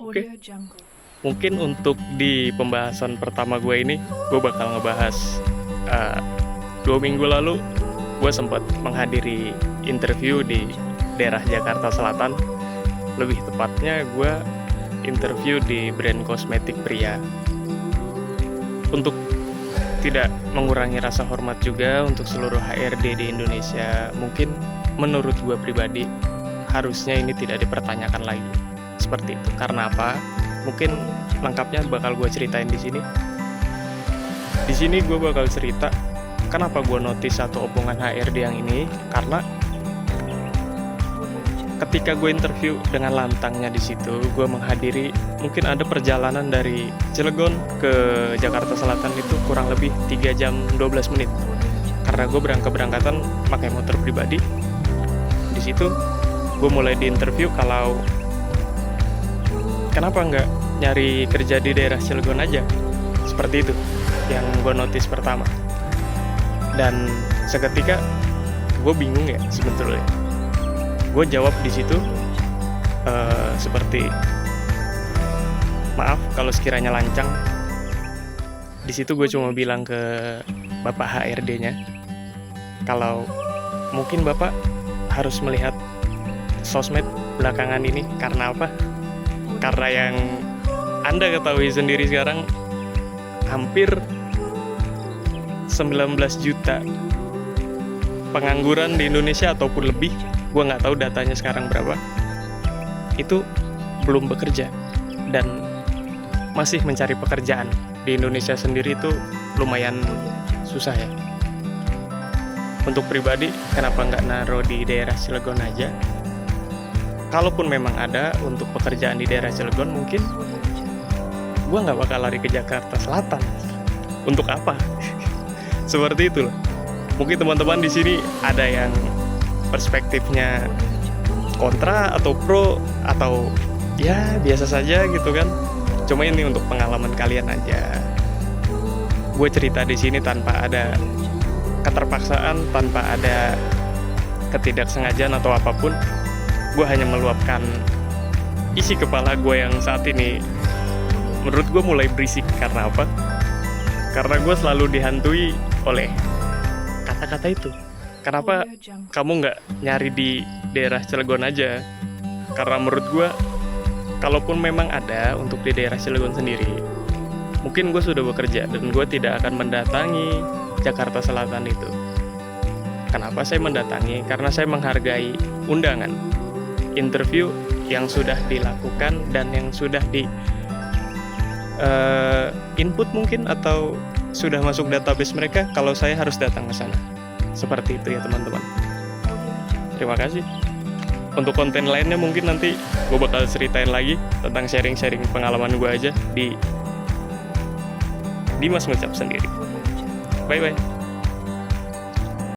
Oke, mungkin untuk di pembahasan pertama gue ini, gue bakal ngebahas 2 minggu lalu gue sempat menghadiri interview di daerah Jakarta Selatan. Lebih tepatnya gue interview di brand kosmetik pria. Untuk tidak mengurangi rasa hormat juga untuk seluruh HRD di Indonesia, mungkin menurut gue pribadi harusnya ini tidak dipertanyakan lagi seperti itu. Karena apa? Mungkin lengkapnya bakal gue ceritain di sini. Di sini gue bakal cerita kenapa gue notice satu omongan HRD yang ini, karena ketika gue interview dengan lantangnya di situ, gue menghadiri mungkin ada perjalanan dari Cilegon ke Jakarta Selatan itu kurang lebih 3 jam 12 menit. Karena gue keberangkatan pakai motor pribadi. Di situ gue mulai diinterview kalau kenapa nggak nyari kerja di daerah Cilegon aja. Seperti itu yang gue notice pertama. Dan seketika gue bingung ya sebetulnya. Gue jawab di situ seperti maaf kalau sekiranya lancang. Di situ gue cuma bilang ke Bapak HRD-nya kalau mungkin Bapak harus melihat sosmed belakangan ini. Karena apa? Karena yang Anda ketahui sendiri sekarang hampir 19 juta pengangguran di Indonesia ataupun lebih, gue nggak tahu datanya sekarang berapa, itu belum bekerja dan masih mencari pekerjaan. Di Indonesia sendiri itu lumayan susah ya. Untuk pribadi, kenapa nggak naruh di daerah Cilegon aja? Kalaupun memang ada untuk pekerjaan di daerah Cilegon, mungkin gue nggak bakal lari ke Jakarta Selatan. Untuk apa? Seperti itu loh. Mungkin teman-teman di sini ada yang perspektifnya kontra atau pro atau ya biasa saja gitu kan. Cuma ini untuk pengalaman kalian aja. Gue cerita di sini tanpa ada keterpaksaan, tanpa ada ketidaksengajaan atau apapun. Gue hanya meluapkan isi kepala gue yang saat ini menurut gue mulai berisik. Karena apa? Karena gue selalu dihantui oleh kata-kata itu. Kenapa kamu nggak nyari di daerah Cilegon aja? Karena menurut gue, kalaupun memang ada untuk di daerah Cilegon sendiri, mungkin gue sudah bekerja dan gue tidak akan mendatangi Jakarta Selatan itu. Kenapa saya mendatangi? Karena saya menghargai undangan interview yang sudah dilakukan dan yang sudah di input mungkin atau sudah masuk database mereka kalau saya harus datang ke sana. Seperti itu ya teman-teman. Terima kasih. Untuk konten lainnya mungkin nanti gue bakal ceritain lagi tentang sharing-sharing pengalaman gue aja di Dimas Ngucap sendiri. Bye-bye.